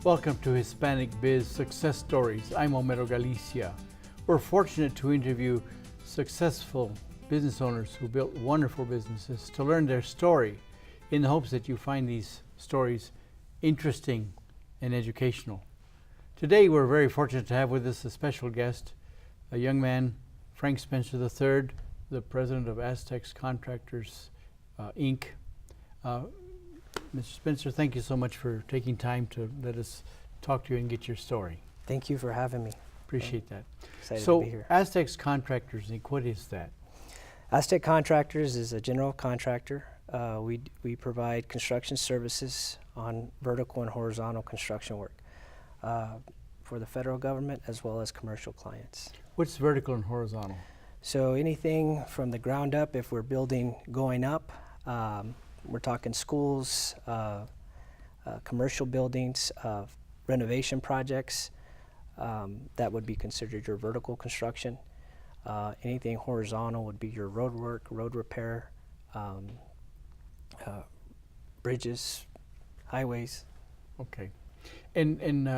Welcome to Hispanic Biz Success Stories. I'm Homero Galicia. We're fortunate to interview successful business owners who built wonderful businesses to learn their story in the hopes that you find these stories interesting and educational. Today we're very fortunate to have with us a special guest, a young man, Frank Spencer III, the president of Aztecs Contractors, Inc. Mr. Spencer, thank you so much for taking time to let us talk to you and get your story. Thank you for having me. Appreciate that. Excited So, to be here. Aztecs Contractors, Inc., what is that? Aztec Contractors is a general contractor. We provide construction services on vertical and horizontal construction work for the federal government as well as commercial clients. What's vertical and horizontal? So anything from the ground up, if we're building going up, we're talking schools, commercial buildings, renovation projects, that would be considered your vertical construction. Anything horizontal would be your road work, road repair, bridges, highways. Okay. And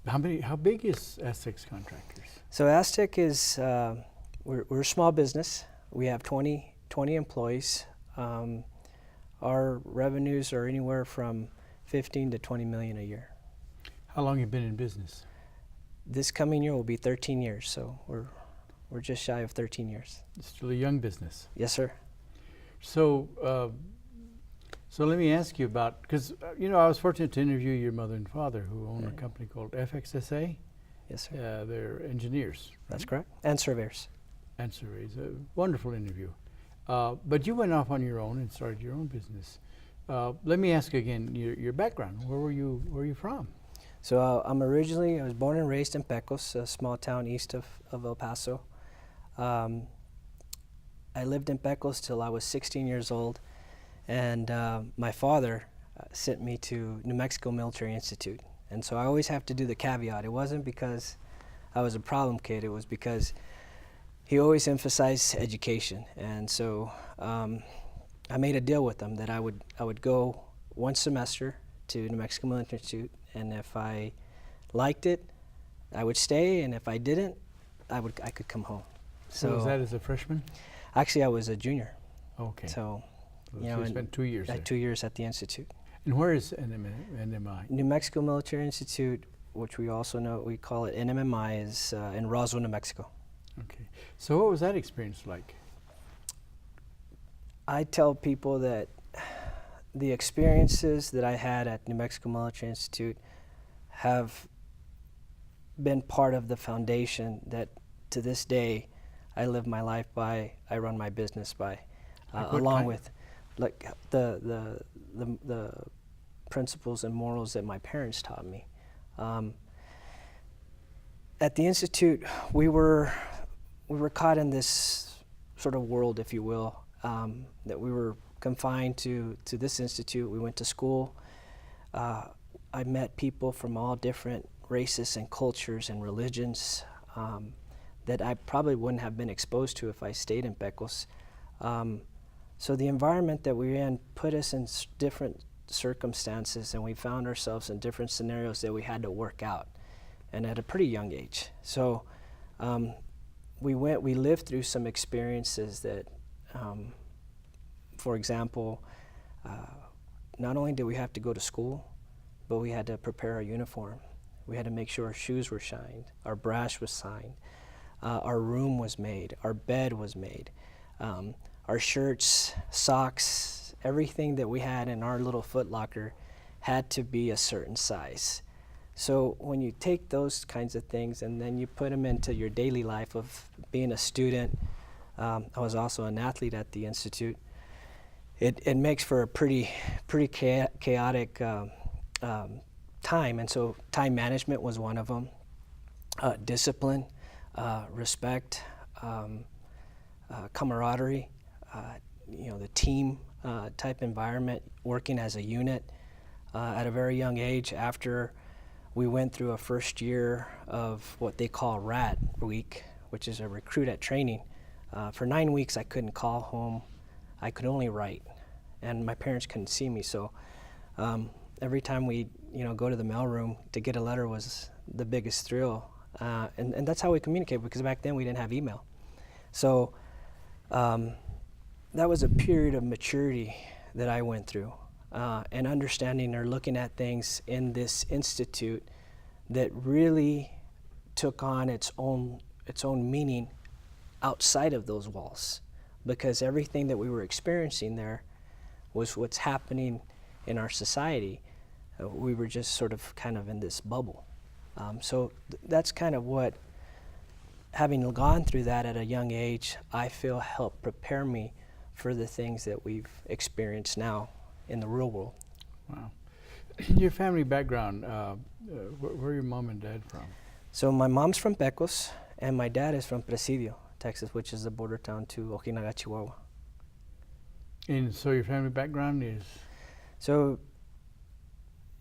how big is Aztecs Contractors? So Aztec is, we're a small business. We have 20 employees. Our revenues are anywhere from 15 to 20 million a year. How long have you been in business? This coming year will be 13 years, so we're just shy of 13 years. It's still a young business. Yes, sir. So, so let me ask you about, because I was fortunate to interview your mother and father who own a company called FXSA. Yes, sir. They're engineers. That's right? correct. And surveyors. And surveys. A wonderful interview. But you went off on your own and started your own business. Let me ask again your background. Where were you from? So I was born and raised in Pecos, a small town east of El Paso. I lived in Pecos till I was 16 years old, and my father sent me to New Mexico Military Institute. And so I always have to do the caveat. It wasn't because I was a problem kid, it was because he always emphasized education. And so I made a deal with him that I would go one semester to New Mexico Military Institute, and if I liked it, I would stay, and if I didn't, I could come home. So was that as a freshman? Actually, I was a junior. Okay. So you spent 2 years there. 2 years at the Institute. And where is NMI? New Mexico Military Institute, which we also know, we call it NMMI, is in Roswell, New Mexico. Okay. So what was that experience like? I tell people that the experiences that I had at New Mexico Military Institute have been part of the foundation that to this day I live my life by, I run my business by, along with like the principles and morals that my parents taught me. At the Institute, we were caught in this sort of world, if you will, that we were confined to this institute. We went to school. I met people from all different races and cultures and religions that I probably wouldn't have been exposed to if I stayed in Pecos. So the environment that we were in put us in different circumstances, and we found ourselves in different scenarios that we had to work out, and at a pretty young age. So we lived through some experiences that, for example, not only did we have to go to school, but we had to prepare our uniform. We had to make sure our shoes were shined, our brass was signed, our room was made, our bed was made, our shirts, socks, everything that we had in our little foot locker had to be a certain size. So when you take those kinds of things and then you put them into your daily life of being a student, I was also an athlete at the Institute, it makes for a pretty chaotic time. And so time management was one of them, discipline, respect, camaraderie, the team type environment, working as a unit. At a very young age, after we went through a first year of what they call RAT week, which is a recruit at training, for 9 weeks I couldn't call home. I could only write, and my parents couldn't see me. So every time we go to the mailroom to get a letter was the biggest thrill. And that's how we communicate, because back then we didn't have email. So that was a period of maturity that I went through, and understanding or looking at things in this institute that really took on its own meaning outside of those walls, because everything that we were experiencing there was what's happening in our society. We were just sort of kind of in this bubble. So that's kind of what, having gone through that at a young age, I feel helped prepare me for the things that we've experienced now in the real world. Wow. Your family background, where are your mom and dad from? So my mom's from Pecos, and my dad is from Presidio, Texas, which is the border town to Ojinaga, Chihuahua. And so your family background is? So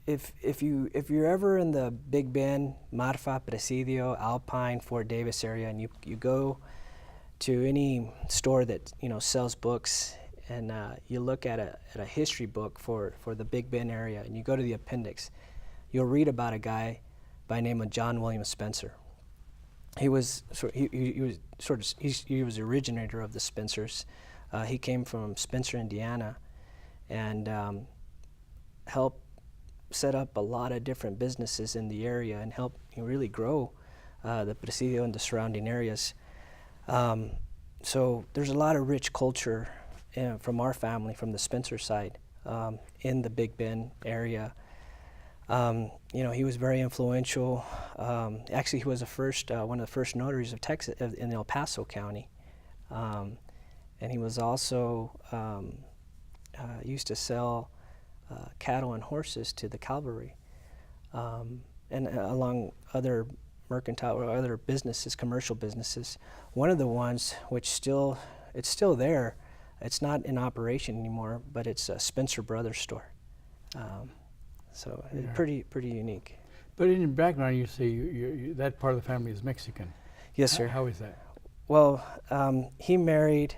if you're ever in the Big Bend, Marfa, Presidio, Alpine, Fort Davis area, and you go to any store that sells books, and you look at a history book for the Big Bend area, and you go to the appendix, you'll read about a guy by the name of John William Spencer. He was the originator of the Spencers. He came from Spencer, Indiana, and helped set up a lot of different businesses in the area and helped really grow the Presidio and the surrounding areas. So there's a lot of rich culture from our family, from the Spencer side, in the Big Bend area. He was very influential. Actually, he was one of the first notaries of Texas in El Paso County, and he was also used to sell cattle and horses to the cavalry, and along other mercantile or other businesses, commercial businesses. One of the ones which it's still there. It's not in operation anymore, but it's a Spencer Brothers store. So Yeah. pretty unique. But in your background, you say that part of the family is Mexican. Yes, sir. How is that? Well, he married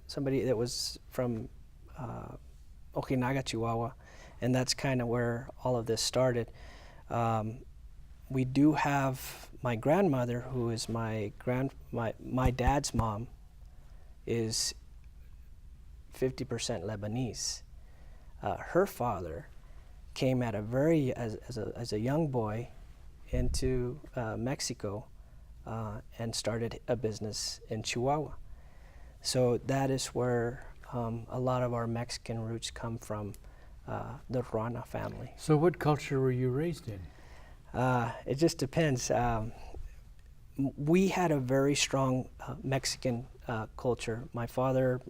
somebody that was from Ojinaga, Chihuahua, and that's kind of where all of this started. We do have my grandmother, who is my dad's mom, is 50% Lebanese. Her father came at as a young boy into Mexico and started a business in Chihuahua. So that is where a lot of our Mexican roots come from, the Ruana family. So what culture were you raised in? It just depends. We had a very strong Mexican culture. My father,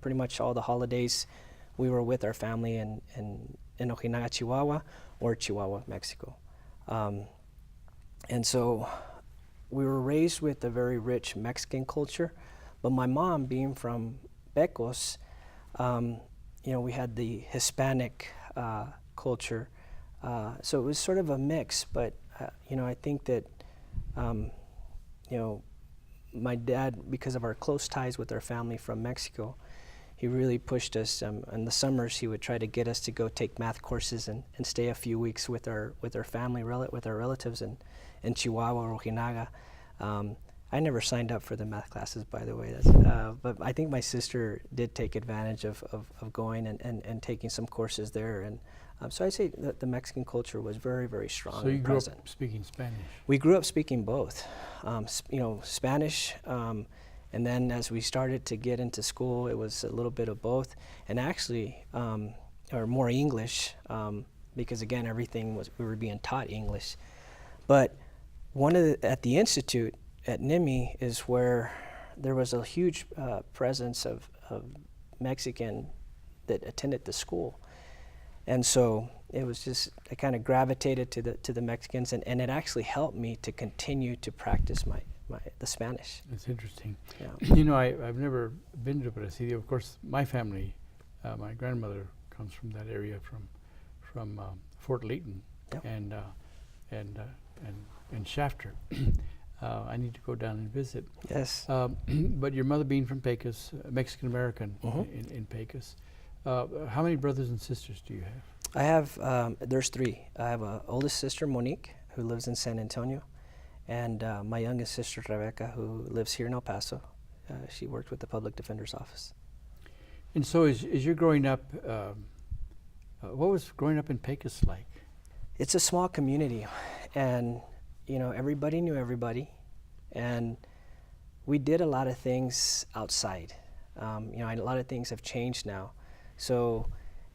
pretty much all the holidays, we were with our family in Ojinaga, Chihuahua, or Chihuahua, Mexico. And so we were raised with a very rich Mexican culture, but my mom, being from Pecos, we had the Hispanic culture. So it was sort of a mix, but I think that my dad, because of our close ties with our family from Mexico, he really pushed us. In the summers, he would try to get us to go take math courses and stay a few weeks with our family, with our relatives in Chihuahua or Ojinaga. I never signed up for the math classes, by the way. But I think my sister did take advantage of going and taking some courses there. And so I'd say that the Mexican culture was very, very strong. So you and grew present. up speaking Spanish? We grew up speaking both, Spanish, and then as we started to get into school, it was a little bit of both, and actually, or more English, because again, we were being taught English. But at the Institute at NIMI is where there was a huge presence of Mexican that attended the school. And so it was just, I kind of gravitated to the Mexicans, and it actually helped me to continue to practice the Spanish. That's interesting. Yeah. I've never been to Presidio. Of course, my family, my grandmother comes from that area, from Fort Layton, Yep. and Shafter. I need to go down and visit. Yes. But your mother being from Pecos, Mexican American Mhm. in Pecos, how many brothers and sisters do you have? I have, there's three. I have an oldest sister, Monique, who lives in San Antonio, and my youngest sister, Rebecca, who lives here in El Paso. She worked with the Public Defender's Office. And so as you're growing up, what was growing up in Pecos like? It's a small community, and everybody knew everybody, and we did a lot of things outside. A lot of things have changed now, so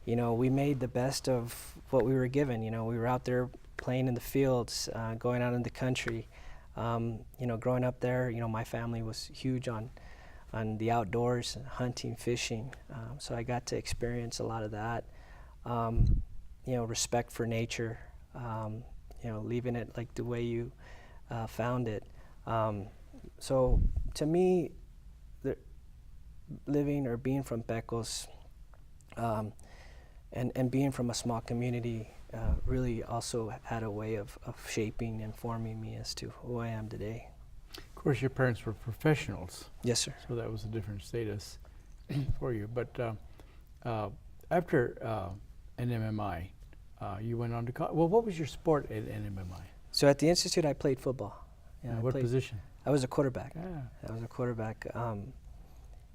we made the best of what we were given. We were out there playing in the fields, going out in the country. Growing up there, my family was huge on the outdoors, hunting, fishing. So I got to experience a lot of that. Respect for nature, leaving it like the way you found it. So to me, living or being from Pecos, and being from a small community really also had a way of shaping and forming me as to who I am today. Of course, your parents were professionals. Yes, sir. So that was a different status for you. But after NMMI, you went on to college. Well, what was your sport at NMMI? So at the Institute, I played football. What position? I was a quarterback. Ah. I was a quarterback.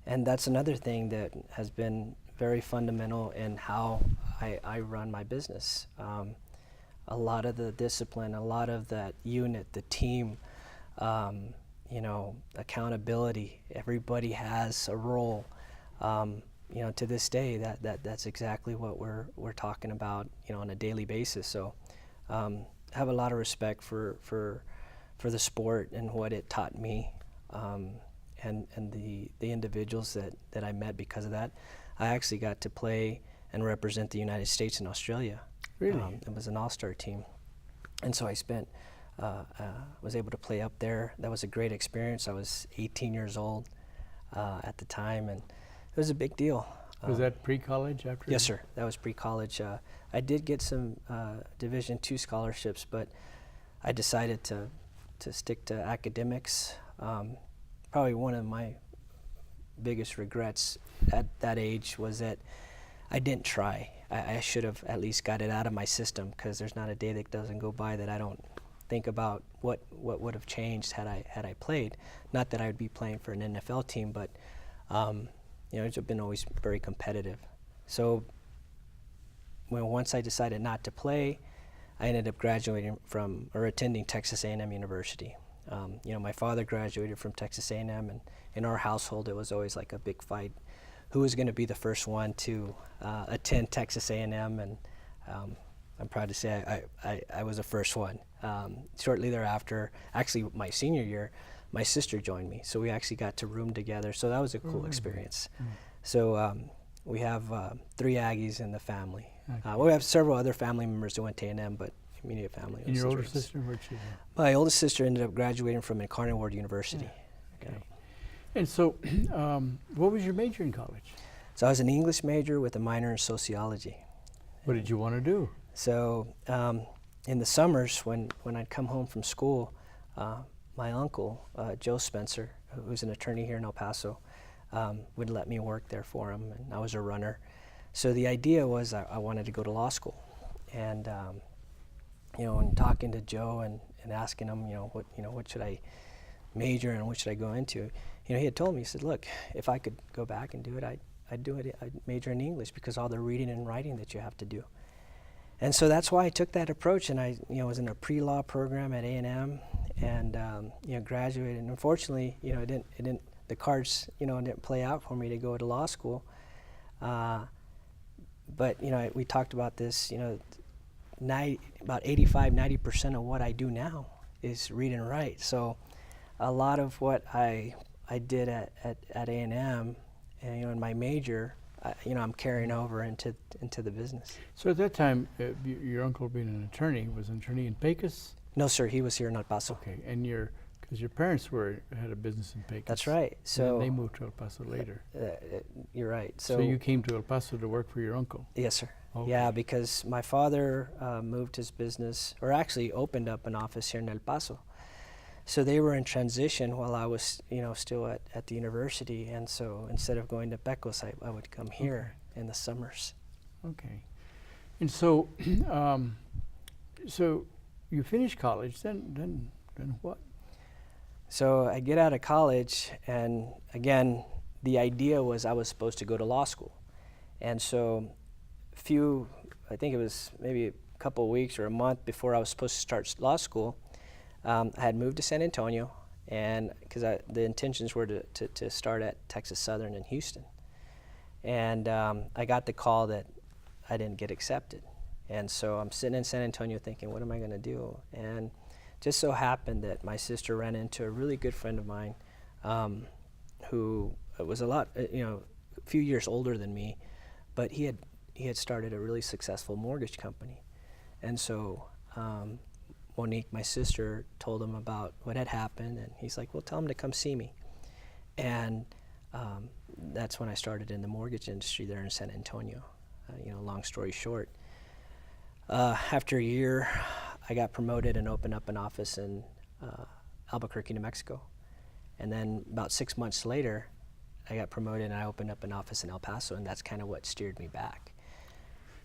And that's another thing that has been very fundamental in how I run my business. A lot of the discipline, a lot of that unit, the team, accountability. Everybody has a role. To this day, that's exactly what we're talking about, on a daily basis. So, have a lot of respect for the sport and what it taught me, and the individuals that I met because of that. I actually got to play and represent the United States in Australia. Really? It was an all-star team, and so I was able to play up there. That was a great experience. I was 18 years old at the time, and it was a big deal. Was that pre-college after? Yes, sir. That was pre-college. I did get some Division II scholarships, but I decided to stick to academics. Probably one of my biggest regrets at that age was that I didn't try. I should have at least got it out of my system, because there's not a day that doesn't go by that I don't think about what would have changed had I played. Not that I would be playing for an NFL team, but it's been always very competitive. So once I decided not to play, I ended up graduating from or attending Texas A&M University. My father graduated from Texas A&M, and in our household it was always like a big fight. Who was going to be the first one to attend Texas A&M? And I'm proud to say I was the first one. Shortly thereafter, actually my senior year, my sister joined me, so we actually got to room together. So that was a cool experience. So we have 3 Aggies in the family. Okay. We have several other family members that went to A&M, but immediate family. And your older sister, where'd she go? My oldest sister ended up graduating from Incarnate Word University. Yeah. Okay. And so, what was your major in college? So I was an English major with a minor in sociology. What did you want to do? So in the summers, when I'd come home from school, my uncle, Joe Spencer, who's an attorney here in El Paso, would let me work there for him, and I was a runner. So the idea was I wanted to go to law school, and and talking to Joe and asking him, what should I major and what should I go into? He had told me, he said, look, if I could go back and do it, I'd do it. I'd major in English, because all the reading and writing that you have to do. And so that's why I took that approach, and I was in a pre-law program at A&M, and graduated. And unfortunately, it didn't the cards didn't play out for me to go to law school. But we talked about this. About 85-90% of what I do now is read and write. So a lot of what I did at A&M, and in my major, I'm carrying over into the business. So at that time, your uncle, being an attorney, was an attorney in Pecos? No, sir. He was here in El Paso. Okay, and because your parents had a business in Pecos. That's right. So and they moved to El Paso later. You're right. So you came to El Paso to work for your uncle? Yes, sir. Okay. Yeah, because my father moved his business, or actually opened up an office here in El Paso. So they were in transition while I was, still at the university, and so instead of going to Pecos, I would come here in the summers. Okay. And so, so you finish college, then what? So I get out of college, and again, the idea was I was supposed to go to law school. And so I think it was maybe a couple of weeks or a month before I was supposed to start law school, I had moved to San Antonio, and because the intentions were to start at Texas Southern in Houston. And I got the call that I didn't get accepted. And so I'm sitting in San Antonio thinking, what am I going to do? And just so happened that my sister ran into a really good friend of mine who was a few years older than me, but he had started a really successful mortgage company. And so Monique, my sister, told him about what had happened, and he's like, well, tell him to come see me. And that's when I started in the mortgage industry there in San Antonio. Long story short, after a year, I got promoted and opened up an office in Albuquerque, New Mexico. And then about 6 months later, I got promoted and I opened up an office in El Paso, and that's kind of what steered me back.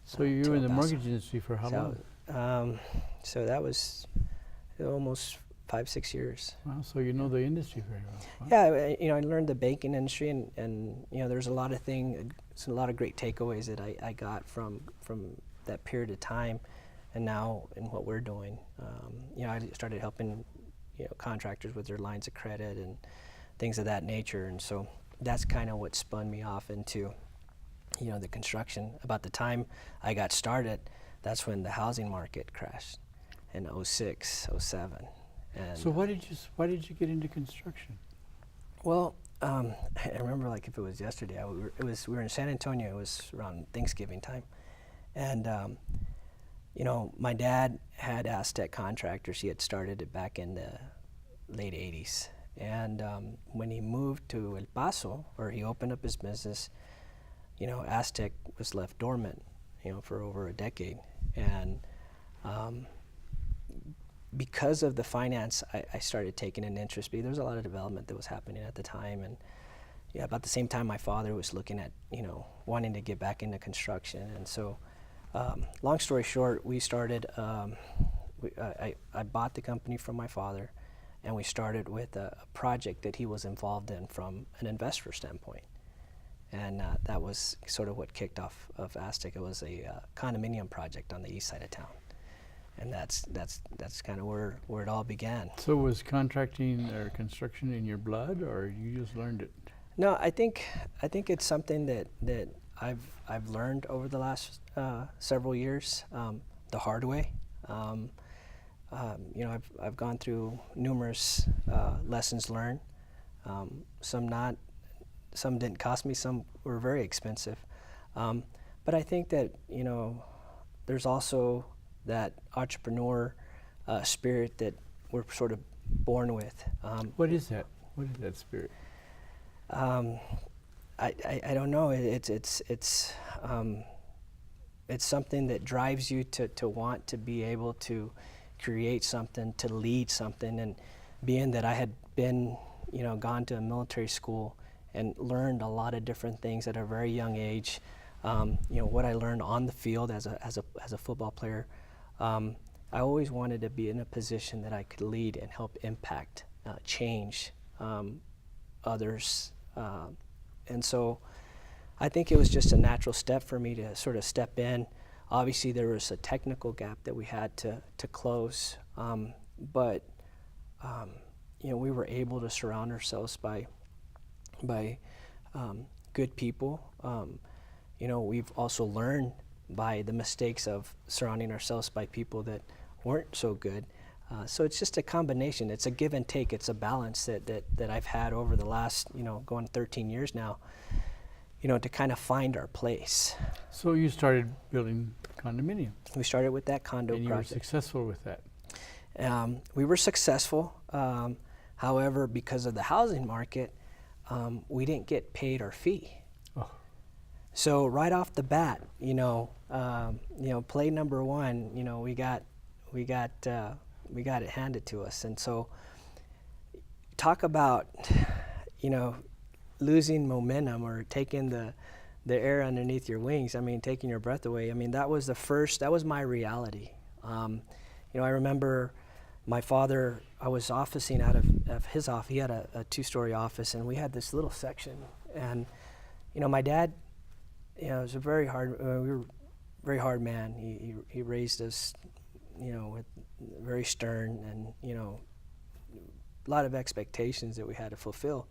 So you were in the mortgage industry for how long? So that was almost 5-6 years. Wow, so you know the industry very well. Wow. Yeah, I learned the banking industry, and there's a lot of a lot of great takeaways that I got from that period of time, and now in what we're doing. I started helping contractors with their lines of credit and things of that nature, and so that's kind of what spun me off into the construction. About the time I got started, that's when the housing market crashed in 06, 07. And so why did you get into construction? Well, I remember like if it was yesterday. We were in San Antonio. It was around Thanksgiving time, and my dad had Aztec Contractors. He had started it back in the late '80s, and when he moved to El Paso, or he opened up his business, Aztec was left dormant, for over a decade, and because of the finance, I started taking an interest. Because there was a lot of development that was happening at the time, and about the same time, my father was looking at wanting to get back into construction, and so long story short, we started. I bought the company from my father, and we started with a project that he was involved in from an investor standpoint, and that was sort of what kicked off of Aztec. It was a condominium project on the east side of town. And that's kind of where it all began. So was contracting or construction in your blood, or you just learned it? No, I think it's something that I've learned over the last several years, the hard way. I've gone through numerous lessons learned. Some didn't cost me. Some were very expensive. But I think that there's also that entrepreneur spirit that we're sort of born with. What is that? What is that spirit? I don't know. It's something that drives you to want to be able to create something, to lead something, and being that I had been gone to a military school and learned a lot of different things at a very young age. What I learned on the field as a football player. I always wanted to be in a position that I could lead and help impact, change others. And so I think it was just a natural step for me to sort of step in. Obviously, there was a technical gap that we had to close, but we were able to surround ourselves by good people. We've also learned by the mistakes of surrounding ourselves by people that weren't so good. So it's just a combination. It's a give and take. It's a balance that I've had over the last, going 13 years now, to kind of find our place. So you started building condominiums. We started with that condo and project. you were successful with that. We were successful. However, because of the housing market, we didn't get paid our fee. Oh. So right off the bat, play number one, we got it handed to us. And so talk about, losing momentum or taking the air underneath your wings. I mean, taking your breath away. I mean, that was my reality. I remember my father, I was officing out of his office. He had a 2-story office, and we had this little section. And, my dad, was a very hard, we were a very hard man. He raised us, with very stern and, a lot of expectations that we had to fulfill.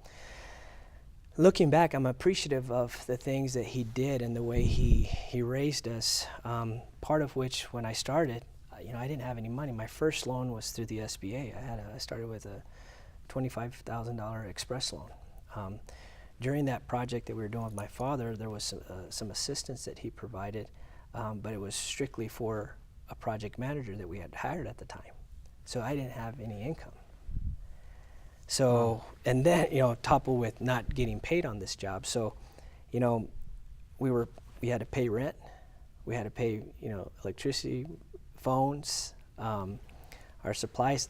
Looking back, I'm appreciative of the things that he did and the way he raised us, part of which when I started, I didn't have any money. My first loan was through the SBA. I started with a $25,000 express loan. During that project that we were doing with my father, there was some assistance that he provided, but it was strictly for a project manager that we had hired at the time. So I didn't have any income. So, and then, coupled with not getting paid on this job. So, we had to pay rent. We had to pay, electricity, phones, our supplies.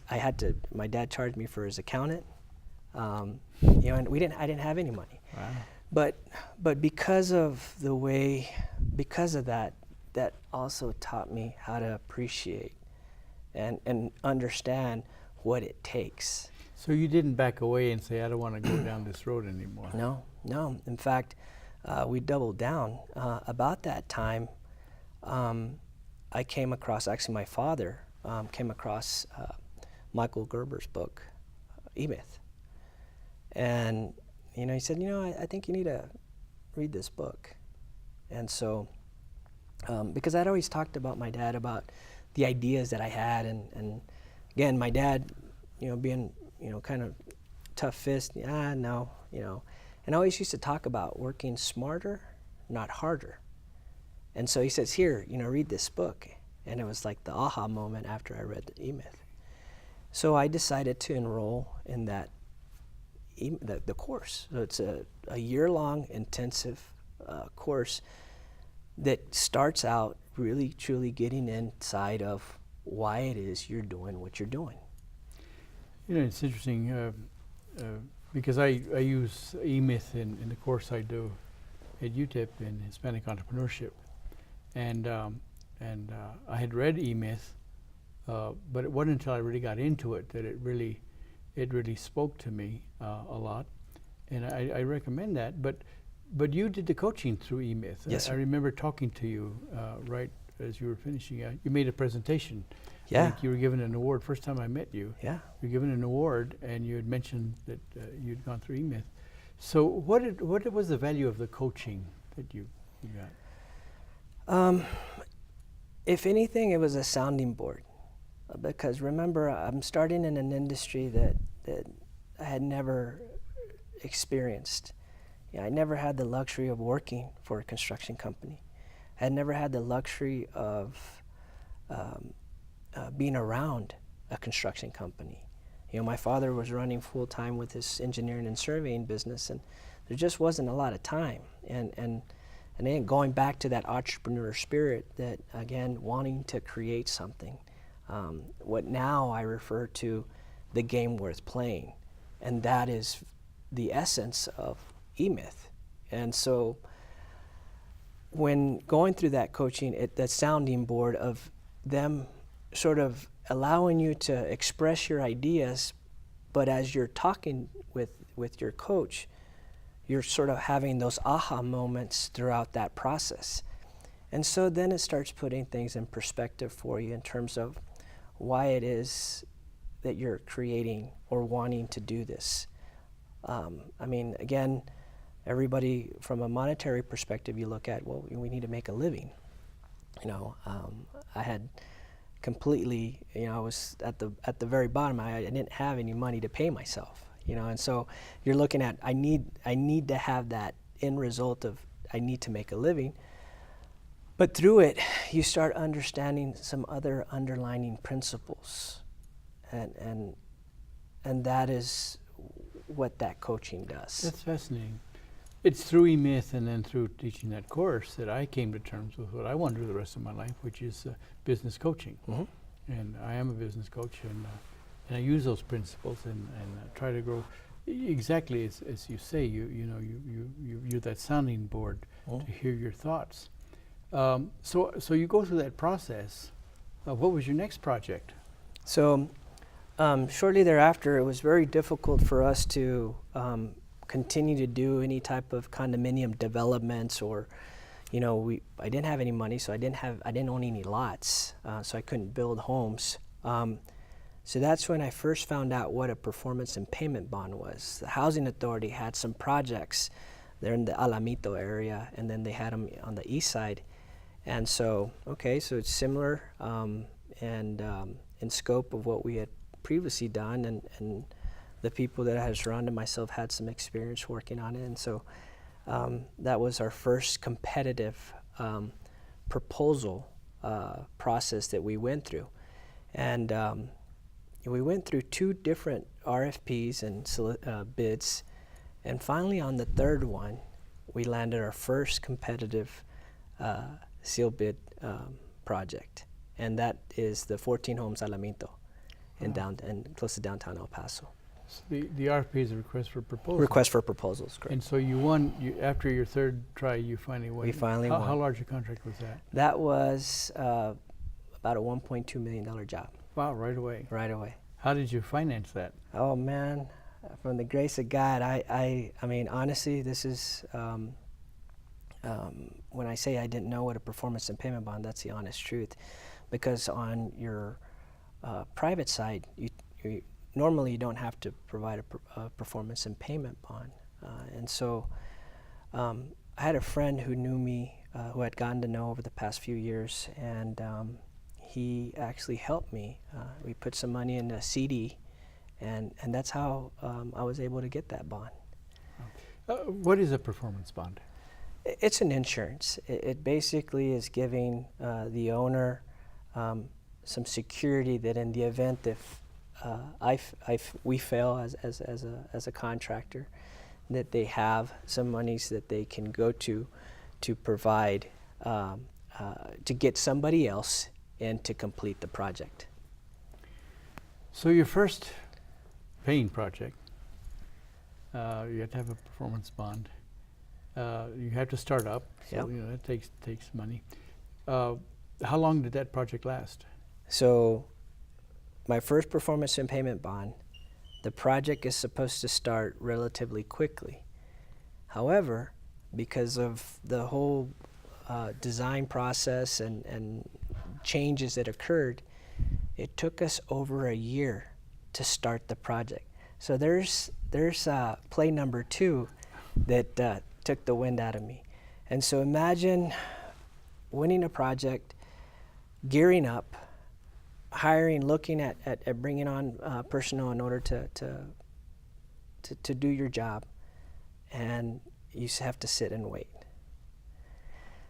My dad charged me for his accountant. And I didn't have any money. Wow. But because of that, that also taught me how to appreciate and understand what it takes. So you didn't back away and say, I don't want to go down this road anymore? No. In fact, we doubled down. About that time, I came across, actually my father came across Michael Gerber's book, E-Myth. And, he said, I think you need to read this book. And so, because I'd always talked about my dad, about the ideas that I had, and again, my dad, being, kind of tough fist, no, and I always used to talk about working smarter, not harder. And so he says, here, read this book. And it was like the aha moment after I read the E-Myth. So I decided to enroll in that, the course. So it's a year-long intensive course that starts out really, truly getting inside of why it is you're doing what you're doing. It's interesting because I use E-Myth in the course I do at UTEP in Hispanic entrepreneurship, and I had read E-Myth, but it wasn't until I really got into it that it really spoke to me a lot, and I recommend that. But you did the coaching through E-Myth. Yes, sir. I remember talking to you right as you were finishing. You made a presentation. Yeah. I think you were given an award. First time I met you. Yeah. You were given an award, and you had mentioned that you'd gone through E-Myth. So what was the value of the coaching that you got? If anything, it was a sounding board, because remember, I'm starting in an industry that I had never experienced. I never had the luxury of working for a construction company. I had never had the luxury of being around a construction company. My father was running full-time with his engineering and surveying business, and there just wasn't a lot of time. And then going back to that entrepreneur spirit, that again, wanting to create something, what now I refer to the game worth playing, and that is the essence of E-Myth. And so when going through that coaching, that sounding board of them sort of allowing you to express your ideas, but as you're talking with your coach, you're sort of having those aha moments throughout that process. And so then it starts putting things in perspective for you in terms of why it is that you're creating or wanting to do this. Again, everybody from a monetary perspective, you look at, well, we need to make a living. I had completely, I was at the very bottom. I didn't have any money to pay myself, and so you're looking at, I need to have that end result of, I need to make a living. But through it, you start understanding some other underlining principles, and that is what that coaching does. That's fascinating. It's through E-Myth and then through teaching that course that I came to terms with what I want to do the rest of my life, which is business coaching. Mm-hmm. And I am a business coach, and I use those principles and try to grow Exactly, as you say, you're that sounding board Mm. to hear your thoughts. So you go through that process. What was your next project? So shortly thereafter, it was very difficult for us to continue to do any type of condominium developments, or I didn't have any money, so I didn't own any lots, so I couldn't build homes. So that's when I first found out what a performance and payment bond was. The housing authority had some projects there in the Alamito area, and then they had them on the east side. And so, so it's similar and in scope of what we had previously done, and the people that I had surrounded myself had some experience working on it. And so that was our first competitive proposal process that we went through. And we went through 2 different RFPs and bids, and finally on the third one, we landed our first competitive seal bid project, and that is the 14 homes Alamito and close to downtown El Paso. So the RFP is a request for proposal. Request for proposals, correct. And so you won. After your third try, you finally won. We finally won. How large a contract was that? That was about a $1.2 million job. Wow! Right away. Right away. How did you finance that? Oh man, from the grace of God, I mean, honestly, this is, when I say I didn't know what a performance and payment bond, that's the honest truth. Because on your private side, you normally you don't have to provide a performance and payment bond. And so I had a friend who knew me, who I'd gotten to know over the past few years, and he actually helped me. We put some money in a CD, and that's how I was able to get that bond. What is a performance bond? It's an insurance. It basically is giving the owner some security that in the event if we fail as a contractor, that they have some monies that they can go to provide to get somebody else in to complete the project. So your first paying project, you have to have a performance bond. You have to start up, so Yep. That takes money. How long did that project last? So my first performance and payment bond, the project is supposed to start relatively quickly. However, because of the whole design process and changes that occurred, it took us over a year to start the project. So there's play number 2 that took the wind out of me. And so imagine winning a project, gearing up, hiring, looking at bringing on personnel in order to do your job, and you have to sit and wait.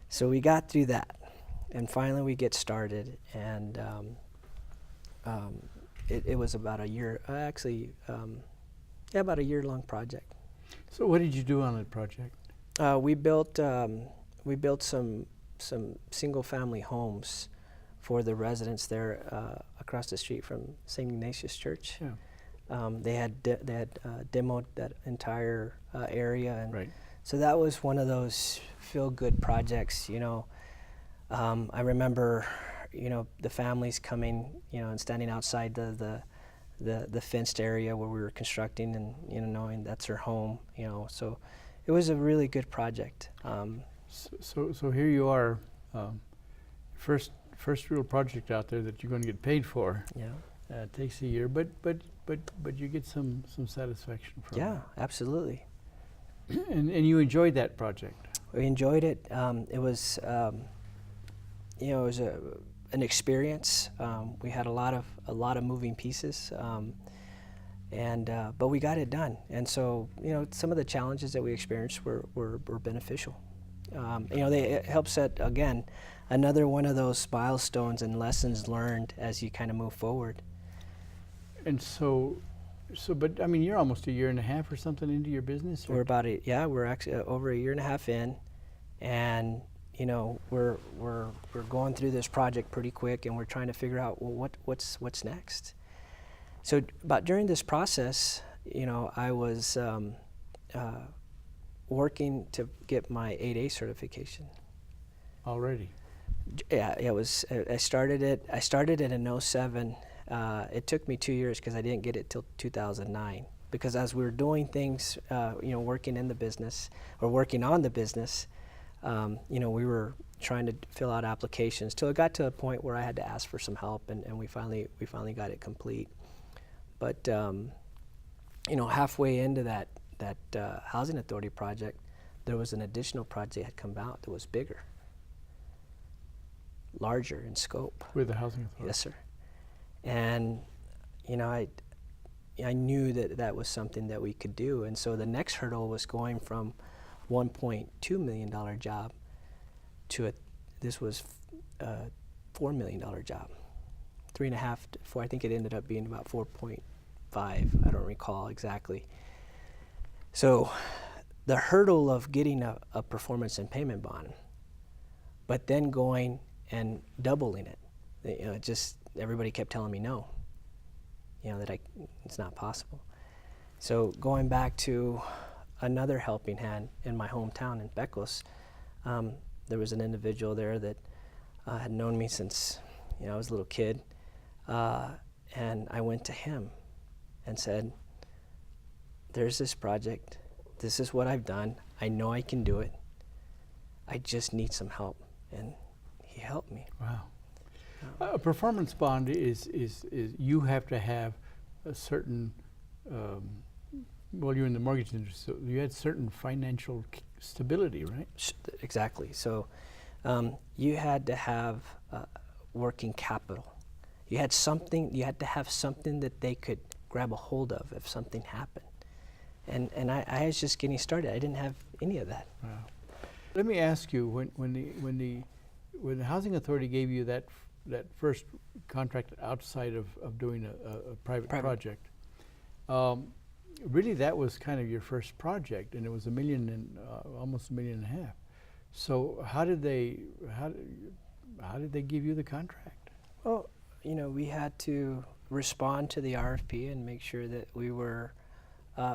So we got through that, and finally we get started, and it was about a year, about a year-long project. So what did you do on that project? We built some single-family homes for the residents there across the street from St. Ignatius Church. Yeah. They had demoed that entire area, and Right. so that was one of those feel-good projects. I remember, the families coming, and standing outside the fenced area where we were constructing, and knowing that's their home. So it was a really good project. So here you are, first real project out there that you're going to get paid for. Yeah. It takes a year, but you get some satisfaction from Yeah, absolutely. it. And you enjoyed that project. We enjoyed it. It was, it was an experience. We had a lot of moving pieces, but we got it done. And so, some of the challenges that we experienced were beneficial. It helps set, again, another one of those milestones and lessons learned as you kind of move forward. And but I mean, you're almost a year and a half or something into your business. We're we're actually over a year and a half in, and we're going through this project pretty quick, and we're trying to figure out, well, what's next. So, but during this process, I was working to get my 8A certification. Already. Yeah, it was. I started it in '07. It took me 2 years because I didn't get it till 2009. Because as we were doing things, working in the business or working on the business, we were trying to fill out applications till it got to a point where I had to ask for some help, and we finally got it complete. But halfway into that housing authority project, there was an additional project had come out that was bigger, larger in scope. With the housing authority. Yes, sir. And I knew that was something that we could do, and so the next hurdle was going from $1.2 million job to this was a $4 million job, 3.5 to 4. I think it ended up being about 4.5. I don't recall exactly. So the hurdle of getting a performance and payment bond, but then going and doubling it, just everybody kept telling me no. That it's not possible. So going back to another helping hand in my hometown in Pecos, there was an individual there that had known me since I was a little kid, and I went to him and said, there's this project, this is what I've done, I know I can do it, I just need some help. And he helped me. Wow. A performance bond is you have to have a certain, you're in the mortgage industry, so you had certain financial stability, right? Exactly. So you had to have working capital. You had to have something that they could grab a hold of if something happened. And I was just getting started. I didn't have any of that. Wow. Let me ask you, when the housing authority gave you that first contract outside of doing a private project, really that was kind of your first project, and it was almost $1.5 million. So how did they give you the contract? Well, we had to respond to the RFP and make sure that we were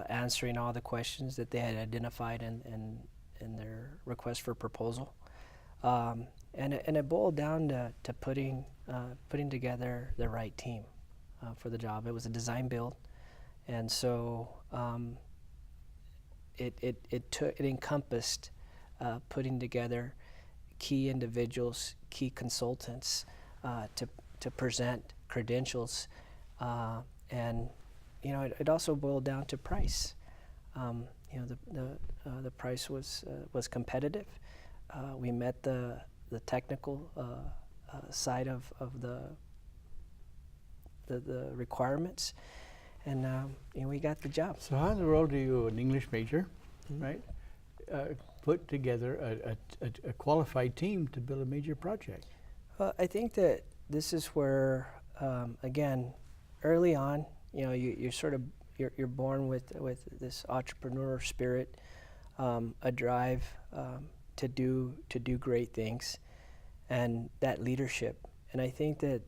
answering all the questions that they had identified in their request for proposal. And it boiled down to putting together the right team for the job. It was a design build, and so it encompassed putting together key individuals, key consultants to present credentials, and it also boiled down to price. The price was competitive. We met the technical side of the requirements, and we got the job. So how in the world do you, an English major, right, put together a qualified team to build a major project? Well, I think that this is where, again, early on, you're born with this entrepreneur spirit, a drive to do great things, and that leadership. And I think that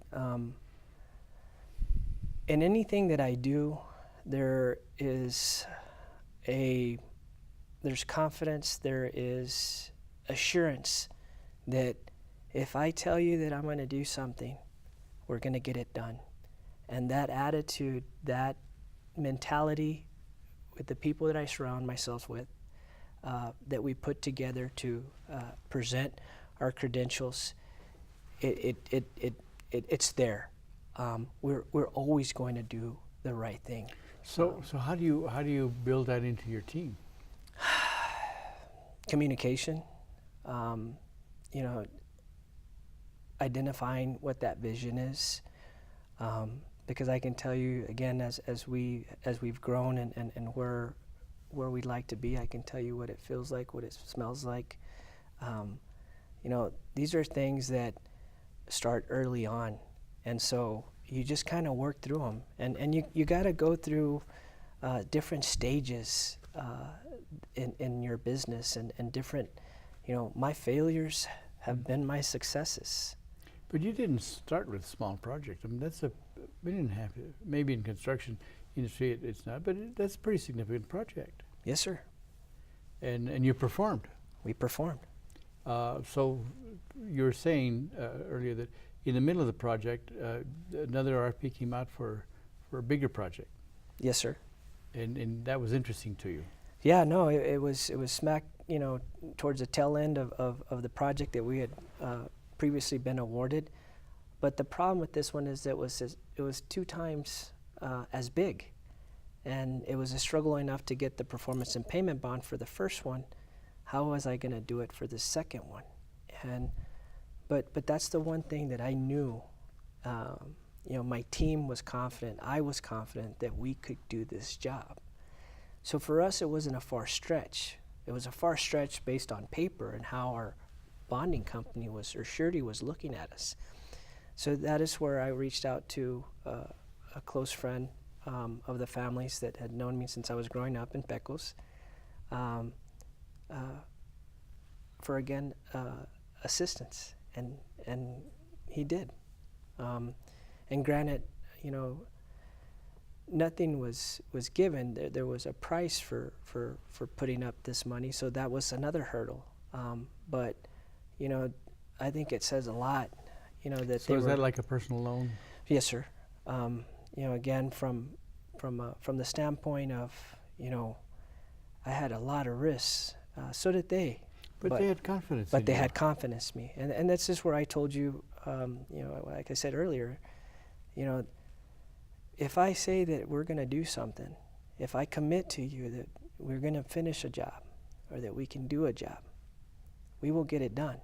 in anything that I do, there's confidence, there is assurance that if I tell you that I'm going to do something, we're going to get it done. And that attitude, that mentality with the people that I surround myself with, that we put together to present our credentials, it's there. We're always going to do the right thing. So how do you build that into your team? Communication, identifying what that vision is, because I can tell you again, as we've grown and where we'd like to be, I can tell you what it feels like, what it smells like. These are things that start early on, and so you just kind of work through them, and you got to go through different stages in your business, and different, my failures have been my successes. But you didn't start with a small project. I mean, that's $1.5 million, maybe in construction. industry, it's not, but that's a pretty significant project. Yes, sir. And you performed. We performed. So you were saying earlier that in the middle of the project, another RFP came out for a bigger project. Yes, sir. And that was interesting to you. Yeah, no, it was smack, towards the tail end of the project that we had previously been awarded. But the problem with this one is that it was 2 times as big, and it was a struggle enough to get the performance and payment bond for the first one. How was I going to do it for the second one? But that's the one thing that I knew. My team was confident. I was confident that we could do this job. So for us, it wasn't a far stretch. It was a far stretch based on paper and how our bonding company or surety was looking at us. So that is where I reached out to a close friend of the families that had known me since I was growing up in Pecos, for again assistance, and he did. And granted, nothing was given. There was a price for putting up this money, so that was another hurdle. But I think it says a lot. That so is that like a personal loan? Yes, sir. Again, from the standpoint of, I had a lot of risks. So did they. But they had confidence. But they had confidence in me, and that's just where I told you. Like I said earlier, if I say that we're going to do something, if I commit to you that we're going to finish a job, or that we can do a job, we will get it done.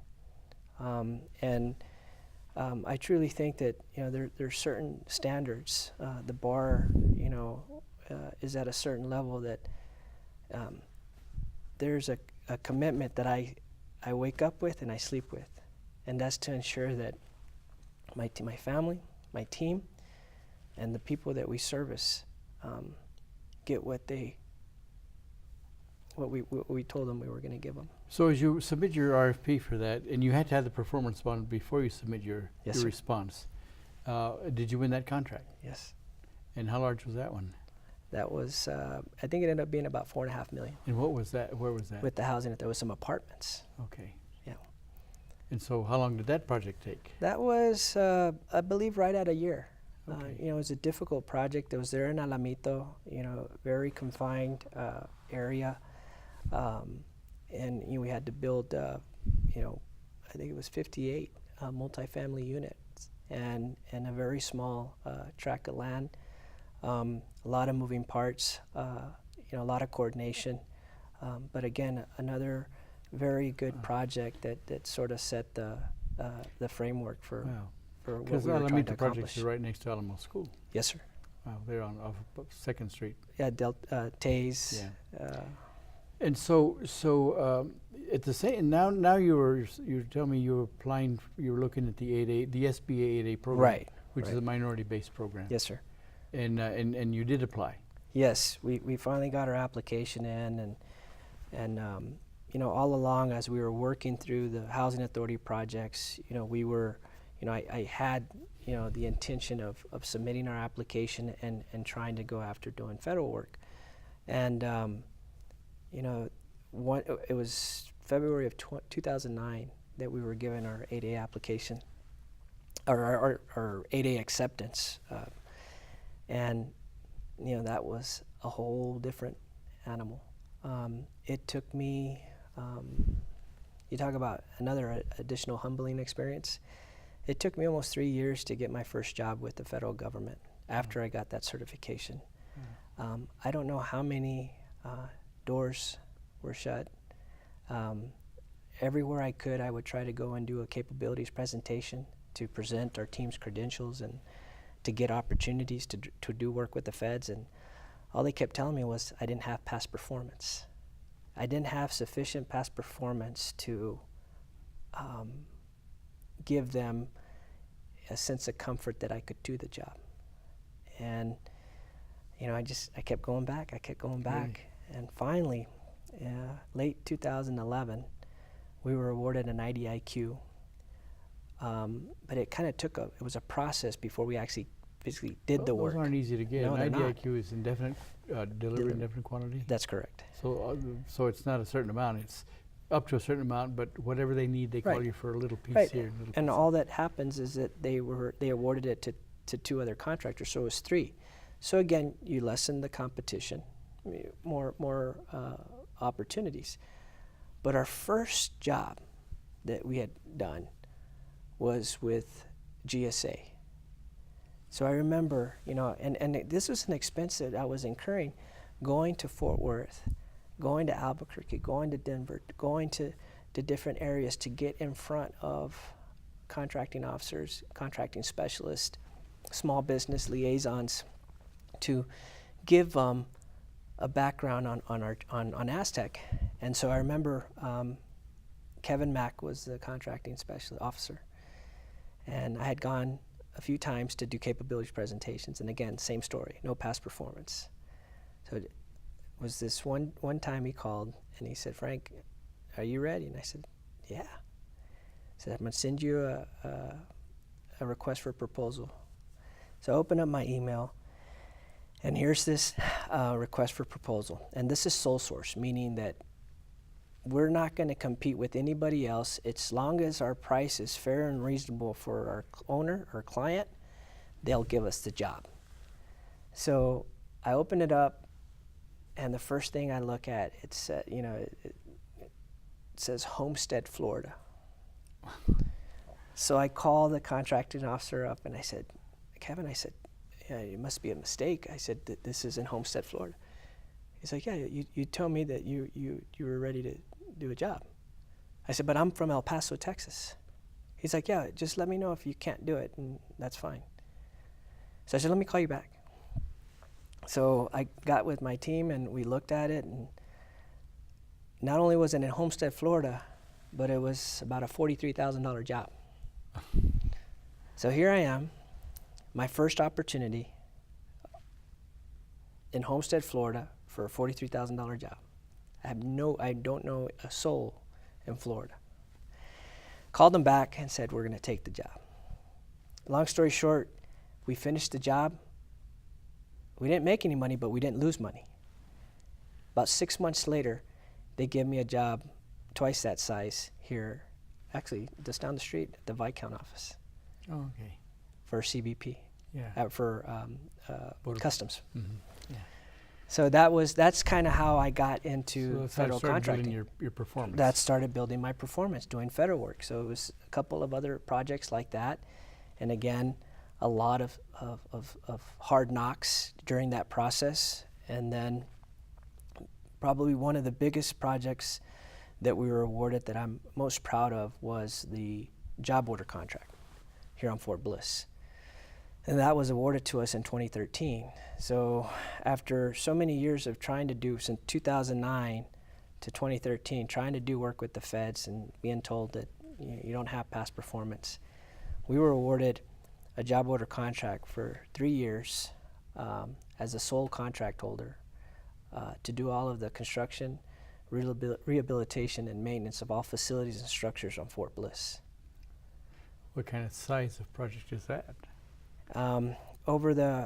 I truly think that there's certain standards. The bar, is at a certain level that there's a commitment that I wake up with and I sleep with, and that's to ensure that my family, my team, and the people that we service get what we told them we were going to give them. So as you submit your RFP for that, and you had to have the performance bond before you submit your response, did you win that contract? Yes. And how large was that one? That was, I think it ended up being about $4.5 million. And what was that? Where was that? With the housing, there was some apartments. Okay. Yeah. And so how long did that project take? That was, I believe, right at a year. Okay. It was a difficult project. It was there in Alamito, very confined area. And we had to build, I think it was 58 multifamily units and a very small tract of land. A lot of moving parts, a lot of coordination. But again, another very good project that sort of set the framework for what we were trying to accomplish. Because Alamito projects are right next to Alamo School. Yes, sir. Wow, they're off of 2nd Street. Yeah, Tays. Yeah. And so at the same now you're telling me you were looking at the 8A, the SBA 8A program, right? Which is a minority-based program. Yes, sir. And you did apply. Yes, we finally got our application in, and all along as we were working through the housing authority projects, we were, I had the intention of submitting our application and trying to go after doing federal work, and it was February of 2009 that we were given our 8A application, or our 8A acceptance, and that was a whole different animal. It took me, you talk about another additional humbling experience. It took me almost 3 years to get my first job with the federal government after I got that certification. I don't know how many doors were shut. Everywhere I could, I would try to go and do a capabilities presentation to present our team's credentials and to get opportunities to do work with the feds, and all they kept telling me was I didn't have past performance. I didn't have sufficient past performance to give them a sense of comfort that I could do the job. And I kept going back, and finally, late 2011, we were awarded an IDIQ, but it kind of it was a process before we actually basically did the work. Those aren't easy to get. No, An they're not. IDIQ is indefinite delivery, indefinite quantity. That's correct. So it's not a certain amount. It's up to a certain amount, but whatever they need, they call Right. you for a little piece Right. here. A little And piece all that happens is that they awarded it to 2 other contractors, so it was 3. So again, you lessen the competition, more opportunities. But our first job that we had done was with GSA. So I remember, and this was an expense that I was incurring, going to Fort Worth, going to Albuquerque, going to Denver, going to different areas to get in front of contracting officers, contracting specialists, small business liaisons, to give a background on Aztec. And so I remember Kevin Mack was the contracting specialist officer, and I had gone a few times to do capabilities presentations, and again, same story, no past performance. So it was this one time he called and he said, "Frank, are you ready?" And I said, "Yeah." He said, "I'm going to send you a request for proposal." So I opened up my email, and here's this request for proposal. And this is sole source, meaning that we're not going to compete with anybody else. As long as our price is fair and reasonable for our owner or client, they'll give us the job. So I open it up, and the first thing I look at, it says Homestead, Florida. So I call the contracting officer up, and I said, "Kevin," I said, "yeah, it must be a mistake." I said, "This is in Homestead, Florida." He's like, "Yeah, you told me that you were ready to do a job." I said, "But I'm from El Paso, Texas." He's like, "Yeah, just let me know if you can't do it, and that's fine." So I said, "Let me call you back." So I got with my team, and we looked at it, and not only was it in Homestead, Florida, but it was about a $43,000 job. So here I am, my first opportunity in Homestead, Florida, for a $43,000 job. I don't know a soul in Florida. Called them back and said, "We're going to take the job." Long story short, we finished the job. We didn't make any money, but we didn't lose money. About 6 months later, they gave me a job twice that size here, actually just down the street at the Viscount office. Oh, okay. For CBP. Yeah. For customs. Mm-hmm. Yeah. So that's kind of how I got into So that's federal how you started contracting. building your performance. That started building my performance, doing federal work. So it was a couple of other projects like that, and again, a lot of hard knocks during that process. And then probably one of the biggest projects that we were awarded that I'm most proud of was the job order contract here on Fort Bliss. And that was awarded to us in 2013. So after so many years of trying to do, since 2009 to 2013, trying to do work with the feds and being told that you don't have past performance, we were awarded a job order contract for 3 years as a sole contract holder to do all of the construction, rehabilitation, and maintenance of all facilities and structures on Fort Bliss. What kind of size of project is that?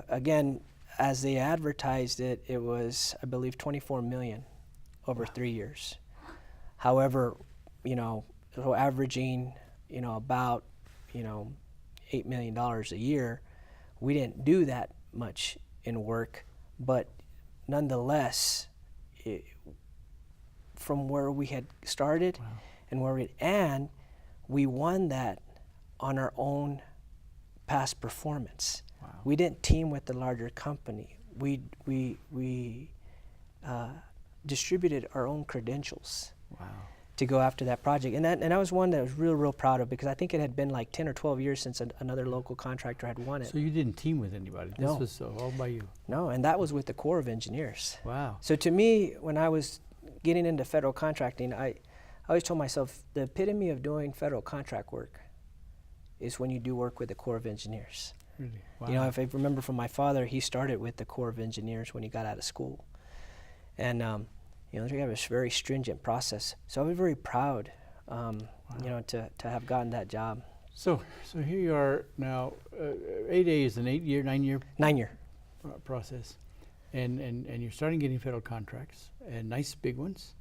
Again, as they advertised it, it was, I believe, $24 million over 3 years. However, so averaging, about, $8 million a year, we didn't do that much in work, but nonetheless, from where we had started and we won that on our own past performance. Wow. We didn't team with the larger company. We distributed our own credentials. Wow. To go after that project. And that was one that I was real proud of, because I think it had been like 10 or 12 years since another local contractor had won it. So you didn't team with anybody? No. This was all by you? No, and that was with the Corps of Engineers. Wow. So to me, when I was getting into federal contracting, I always told myself the epitome of doing federal contract work is when you do work with the Corps of Engineers. Really? Wow. If I remember from my father, he started with the Corps of Engineers when he got out of school. And they have a very stringent process. So I was very proud, to have gotten that job. So here you are now. 8A is an 9 year 9 year. process, and you're starting getting federal contracts and nice big ones.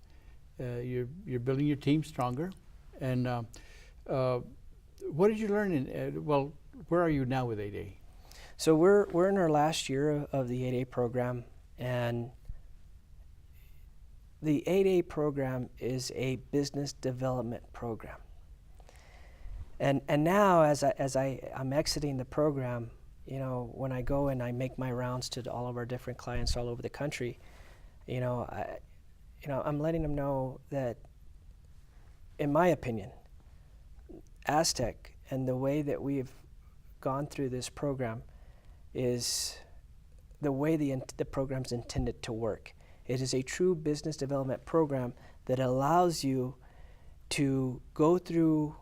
You're building your team stronger, and what did you learn in? Well, where are you now with 8A? So we're in our last year of the 8A program, and the 8A program is a business development program. And now as I'm exiting the program, you know, when I go and I make my rounds to all of our different clients all over the country, I'm letting them know that, in my opinion, Aztec and the way that we've gone through this program is the way the program's intended to work. It is a true business development program that allows you to go through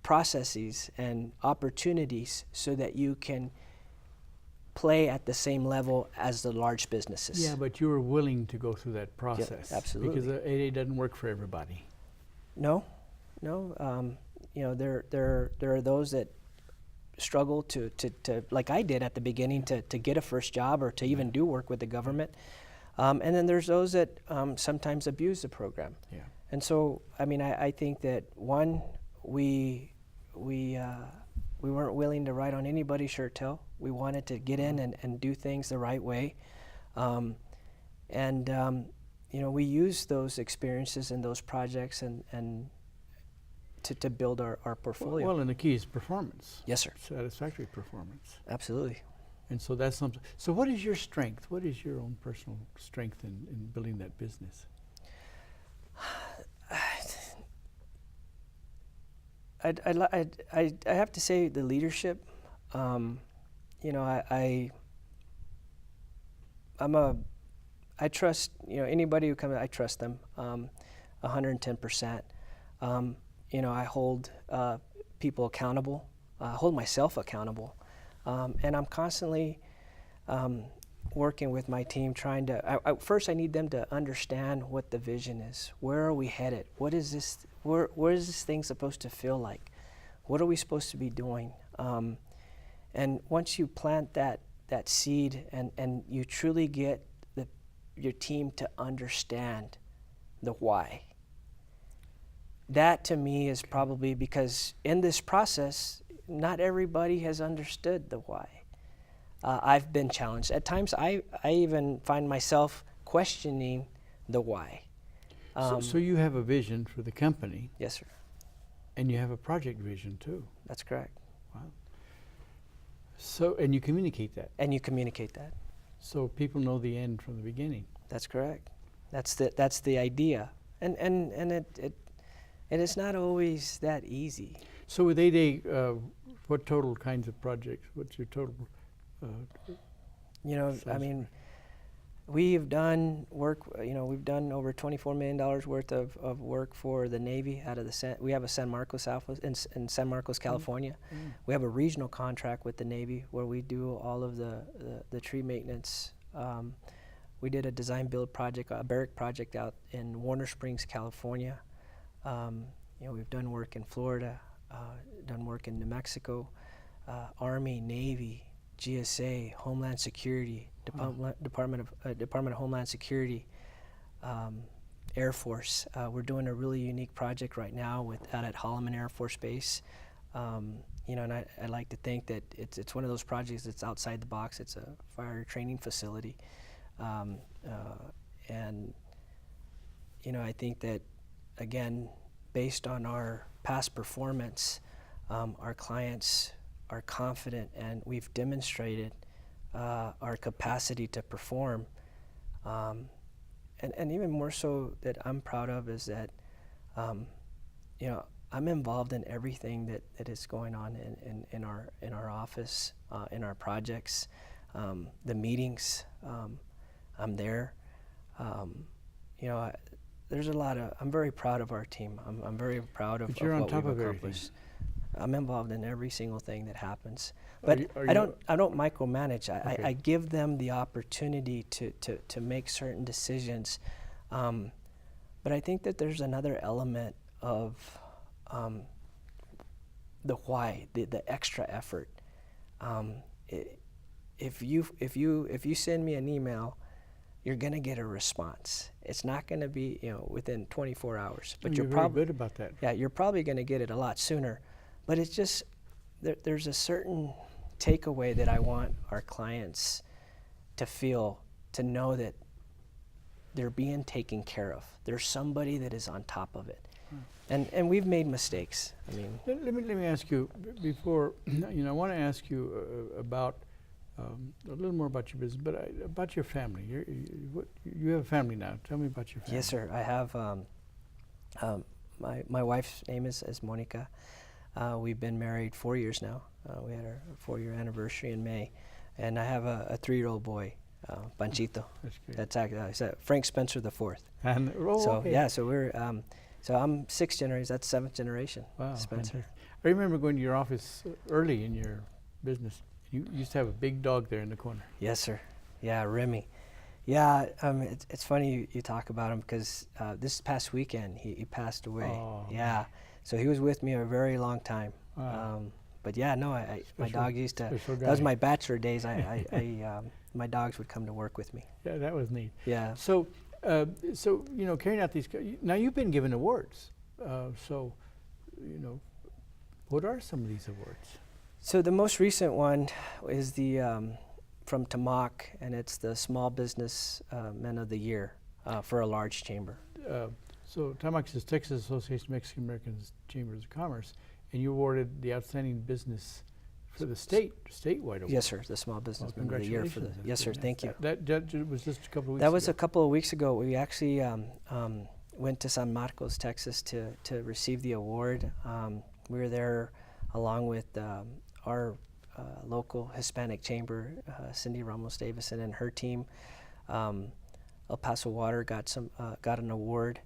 processes and opportunities so that you can play at the same level as the large businesses. Yeah, but you were willing to go through that process. Yeah, absolutely. Because 8A doesn't work for everybody. No. There are those that struggle to like I did at the beginning, to get a first job or to even do work with the government. And then there's those that sometimes abuse the program. Yeah. And so, I think that one, we weren't willing to ride on anybody's shirt tail. We wanted to get in and do things the right way. We used those experiences and those projects and to build our portfolio. Well, and the key is performance. Yes, sir. Satisfactory performance. Absolutely. And so that's something. So what is your strength? What is your own personal strength in building that business? I have to say the leadership. I trust, anybody who comes, I trust them 110%. I hold people accountable, hold myself accountable. And I'm constantly working with my team, trying to, first I need them to understand what the vision is. Where are we headed? What is this, where is this thing supposed to feel like? What are we supposed to be doing? And once you plant that seed and you truly get your team to understand the why, that to me is probably, because in this process, not everybody has understood the why. I've been challenged. At times, I even find myself questioning the why. So you have a vision for the company. Yes, sir. And you have a project vision too. That's correct. Wow. So, and you communicate that. And you communicate that. So people know the end from the beginning. That's correct. That's the idea. And it's not always that easy. So with 8A, what total kinds of projects? What's your total? We've done work. We've done over $24 million worth of work for the Navy out of we have a San Marcos office in San Marcos, California. Mm. We have a regional contract with the Navy where we do all of the tree maintenance. We did a design build project, a barrack project out in Warner Springs, California. We've done work in Florida, done work in New Mexico, Army, Navy, GSA, Homeland Security, Department of Homeland Security, Air Force. We're doing a really unique project right now out at Holloman Air Force Base. And I like to think that it's one of those projects that's outside the box. It's a fire training facility. I think that, again, based on our past performance, our clients are confident, and we've demonstrated our capacity to perform. And even more so that I'm proud of is that, I'm involved in everything that is going on in our office, in our projects, the meetings. I'm there. There's a lot of. I'm very proud of our team. I'm very proud of what we've accomplished. I'm involved in every single thing that happens, but I don't micromanage. Okay. I give them the opportunity to make certain decisions, but I think that there's another element of the why, the extra effort. If you send me an email, you're gonna get a response. It's not gonna be within 24 hours, but you're very good about that. Yeah, you're probably gonna get it a lot sooner. But it's just there's a certain takeaway that I want our clients to feel, to know that they're being taken care of. There's somebody that is on top of it. And we've made mistakes. I mean, let me ask you before. I want to ask you about a little more about your business, but about your family. You have a family now. Tell me about your family. Yes, sir. I have my wife's name is Monica. We've been married 4 years now. We had our 4-year anniversary in May, and I have a 3-year-old boy, Panchito. That's great. That's actually Frank Spencer the Fourth. And okay. Yeah, so we're so I'm 6th generation. That's 7th generation. Wow, Spencer. Fantastic. I remember going to your office early in your business. You used to have a big dog there in the corner. Yes, sir. Yeah, Remy. Yeah, it's funny you talk about him because this past weekend he passed away. Oh, yeah, so he was with me a very long time. Wow. But yeah, no, my dog used to. That was my bachelor days. My dogs would come to work with me. Yeah, that was neat. Yeah. So carrying out these. Now you've been given awards. What are some of these awards? So the most recent one is the from TAMAC, and it's the Small Business Men of the Year for a large chamber. So TAMAC is Texas Association of Mexican Americans Chambers of Commerce, and you awarded the outstanding business for the statewide award. Yes, sir. The Small Business Men of the Year for the. Yes, sir. Thank you. That was just a couple of weeks ago. That was a couple of weeks ago. We actually went to San Marcos, Texas, to receive the award. We were there along with our local Hispanic chamber, Cindy Ramos Davison and her team. El Paso Water got an award.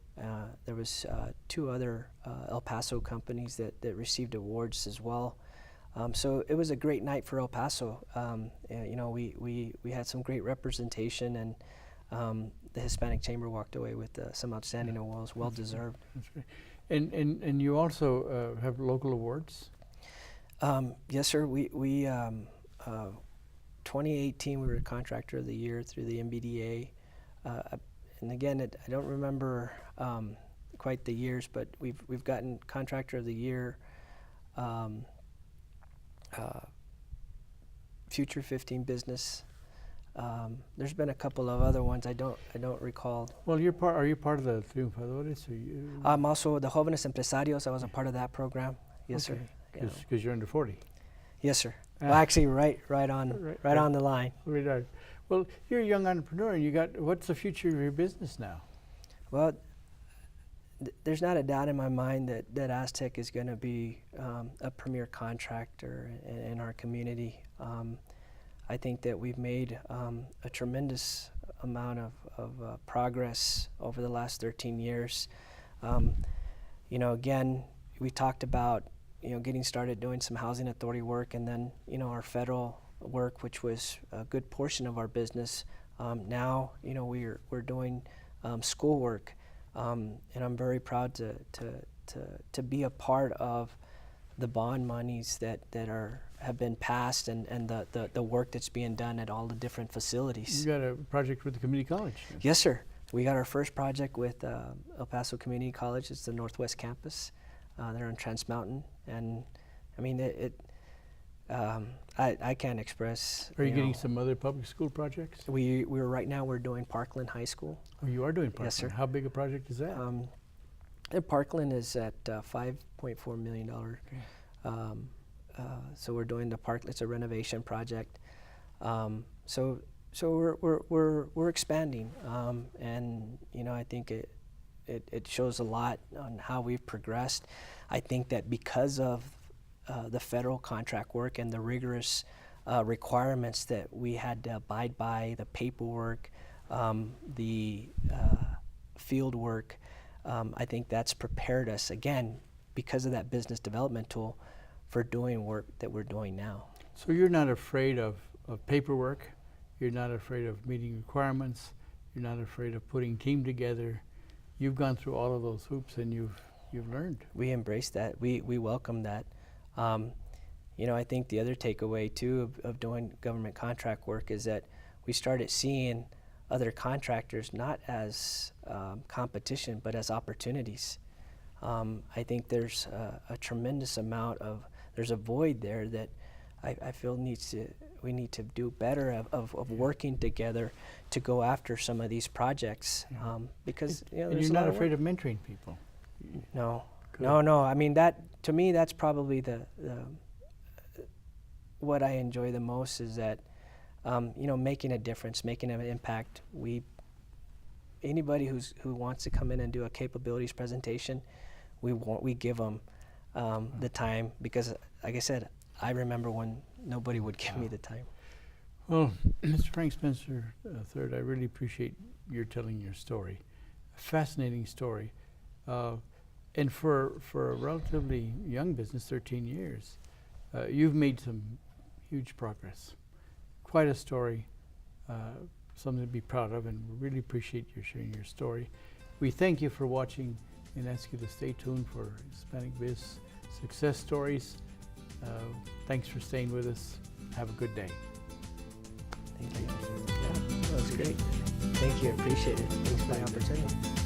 There was 2 other El Paso companies that received awards as well. So it was a great night for El Paso. We had some great representation, and the Hispanic Chamber walked away with some outstanding awards, well deserved. That's great. And you also have local awards? Yes, sir. We 2018 we were Contractor of the Year through the MBDA, and again, I don't remember quite the years, but we've gotten Contractor of the Year, Future 15 Business. There's been a couple of other ones I don't recall. Well, are you part of the Triunfadores? I'm also the Jóvenes Empresarios. I was a part of that program. Yes, okay. Sir. Because you're under 40. Yes, sir. Well, actually, right on the line. Right. Well, you're a young entrepreneur, and what's the future of your business now? Well, there's not a doubt in my mind that Aztec is going to be a premier contractor in our community. I think that we've made a tremendous amount of progress over the last 13 years. Again, we talked about getting started doing some housing authority work, and then our federal work, which was a good portion of our business. Now we're doing school work, and I'm very proud to be a part of the bond monies that have been passed, and the work that's being done at all the different facilities. You got a project with the community college? Yes, sir. We got our first project with El Paso Community College. It's the Northwest Campus. They're on Trans Mountain, and I mean I can't express. Are you getting some other public school projects? We're doing Parkland High School. Oh, you are doing Parkland? Yes, sir. How big a project is that? Parkland is at $5.4 million. Okay. So we're doing the Parkland. It's a renovation project. So we're expanding, and I think it shows a lot on how we've progressed. I think that because of the federal contract work and the rigorous requirements that we had to abide by, the paperwork, the field work, I think that's prepared us, again, because of that business development tool, for doing work that we're doing now. So you're not afraid of paperwork, you're not afraid of meeting requirements, you're not afraid of putting team together. You've gone through all of those hoops, and you've learned. We embrace that. We welcome that. You know, I think the other takeaway too of doing government contract work is that we started seeing other contractors not as competition, but as opportunities. I think there's a tremendous amount of, there's a void there that I feel we need to do better of working together to go after some of these projects, because you know, And there's you're a lot not of afraid work. of mentoring people. No, Good. no. I mean, that to me, that's probably the what I enjoy the most is that you know, making a difference, making an impact. Anybody who wants to come in and do a capabilities presentation, we give them the time, because, like I said, I remember when nobody would give me the time. Well, Mr. Frank Spencer III, I really appreciate your telling your story. A fascinating story. And for a relatively young business, 13 years, you've made some huge progress. Quite a story, something to be proud of, and we really appreciate you sharing your story. We thank you for watching and ask you to stay tuned for Hispanic Biz success stories. Thanks for staying with us. Have a good day. Thank you. Yeah, that was great. Thank you. Appreciate it. Thanks for the opportunity.